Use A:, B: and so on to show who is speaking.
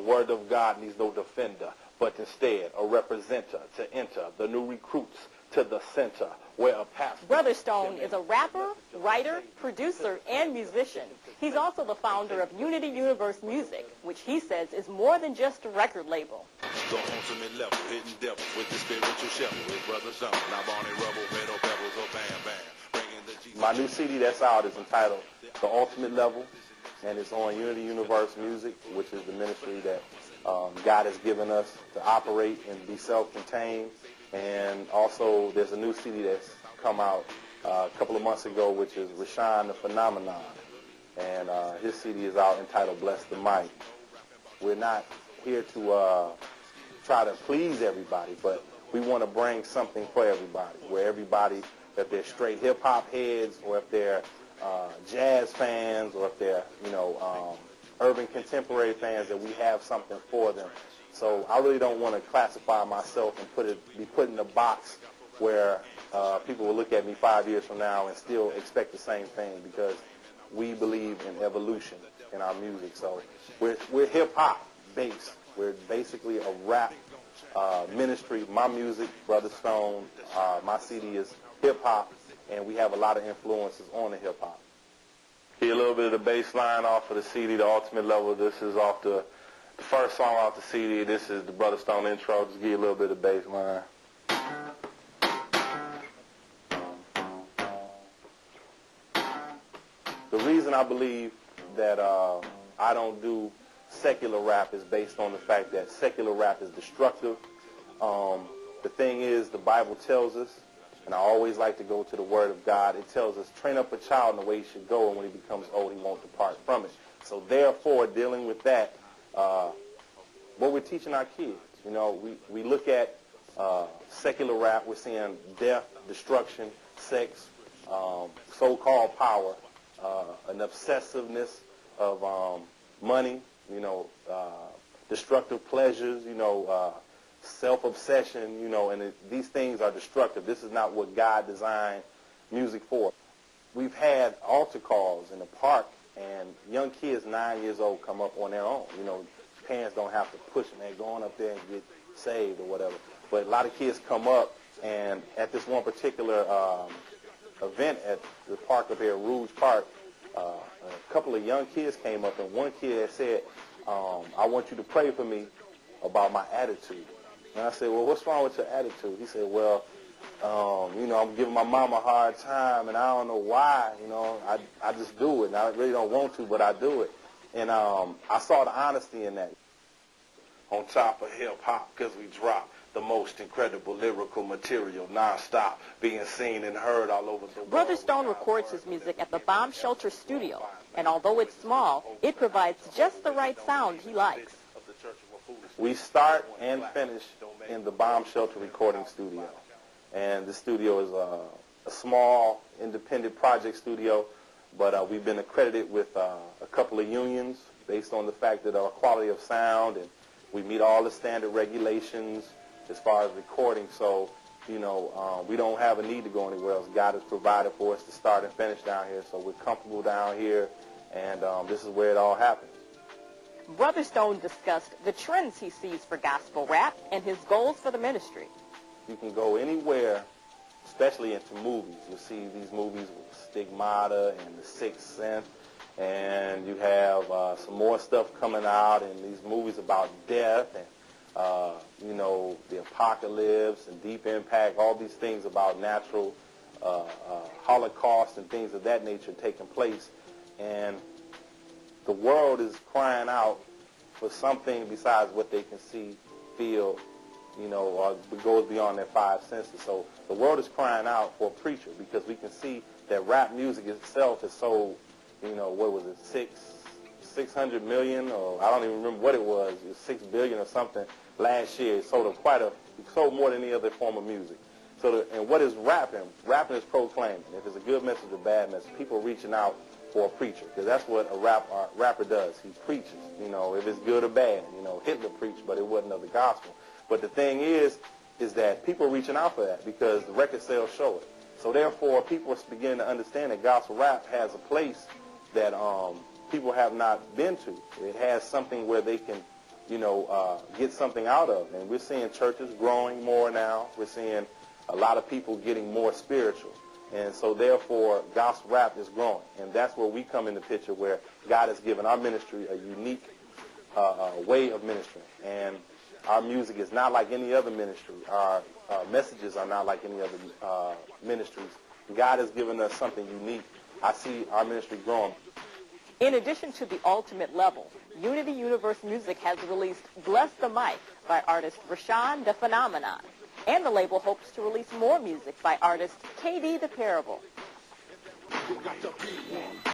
A: word of God needs no defender, but instead a representer to enter the new recruits to the center where a pastor...
B: Brother Stone is a rapper, writer, producer, and musician. He's also the founder of Unity Universe Music, which he says is more than just a record label.
C: The ultimate level, hitting devil with the spiritual shovel. With Brother Stone, now Barney Rubble, Red Pebbles, or Bam Bam.
A: My new CD that's out is entitled The Ultimate Level, and it's on Unity Universe Music, which is the ministry that God has given us to operate and be self-contained. And also, there's a new CD that's come out a couple of months ago, which is Rashawn the Phenomenon. And his CD is out entitled Bless the Mic. We're not here to try to please everybody, but we want to bring something for everybody, where everybody, if they're straight hip-hop heads, or if they're jazz fans, or if they're, urban contemporary fans, that we have something for them. So I really don't want to classify myself and be put in a box where people will look at me 5 years from now and still expect the same thing, because we believe in evolution in our music. So we're hip-hop based. We're basically a rap ministry. My music, Brother Stone, my CD is hip-hop, and we have a lot of influences on the hip-hop. Hear a little bit of the bass line off of the CD, The Ultimate Level. This is off the first song off the CD. This is the Brother Stone intro. Just give you a little bit of bass line. The reason I believe that I don't do secular rap is based on the fact that secular rap is destructive. The thing is, the Bible tells us, and I always like to go to the Word of God, it tells us, train up a child in the way he should go, and when he becomes old, he won't depart from it. So therefore, dealing with that, what we're teaching our kids, we look at secular rap, we're seeing death, destruction, sex, so-called power, an obsessiveness of money, destructive pleasures, self-obsession, and these things are destructive. This is not what God designed music for. We've had altar calls in the park, and young kids 9 years old come up on their own. Parents don't have to push them. They're going up there and get saved or whatever. But a lot of kids come up, and at this one particular event at the park up here, Rouge Park, a couple of young kids came up, and one kid said, I want you to pray for me about my attitude. And I said, well, what's wrong with your attitude? He said, well, I'm giving my mom a hard time, and I don't know why. I just do it. And I really don't want to, but I do it. And I saw the honesty in that. On top of hip-hop, because we drop the most incredible lyrical material nonstop, being seen and heard all over the world.
B: Brother Stone records his music at the Bomb Shelter Studio, and although it's small, it provides just the right sound he likes.
A: We start and finish in the Bomb Shelter recording studio. And the studio is a small, independent project studio, but we've been accredited with a couple of unions based on the fact that our quality of sound, and we meet all the standard regulations as far as recording. So, we don't have a need to go anywhere else. God has provided for us to start and finish down here, so we're comfortable down here, and this is where it all happens.
B: Brother Stone discussed the trends he sees for gospel rap and his goals for the ministry.
A: You can go anywhere, especially into movies. You'll see these movies with Stigmata and The Sixth Sense, and you have some more stuff coming out, and these movies about death and, the apocalypse and Deep Impact, all these things about natural Holocaust and things of that nature taking place. And the world is crying out for something besides what they can see, feel, or it goes beyond their five senses. So the world is crying out for a preacher, because we can see that rap music itself is sold, what was it, 600 million, or I don't even remember what it was 6 billion or something last year. It sold more than any other form of music. And what is rapping? Rapping is proclaiming. If it's a good message or bad message, people are reaching out for a preacher, because that's what a rapper does. He preaches, if it's good or bad. Hitler preached, but it wasn't of the gospel. But the thing is that people are reaching out for that, because the record sales show it. So therefore, people are beginning to understand that gospel rap has a place that people have not been to. It has something where they can get something out of. And we're seeing churches growing more now. We're seeing a lot of people getting more spiritual. And so therefore, gospel rap is growing. And that's where we come in the picture, where God has given our ministry a unique way of ministering. And our music is not like any other ministry. Our messages are not like any other ministries. God has given us something unique. I see our ministry growing.
B: In addition to the ultimate level, Unity Universe Music has released Bless the Mic by artist Rashawn the Phenomenon. And the label hopes to release more music by artist KD the Parable.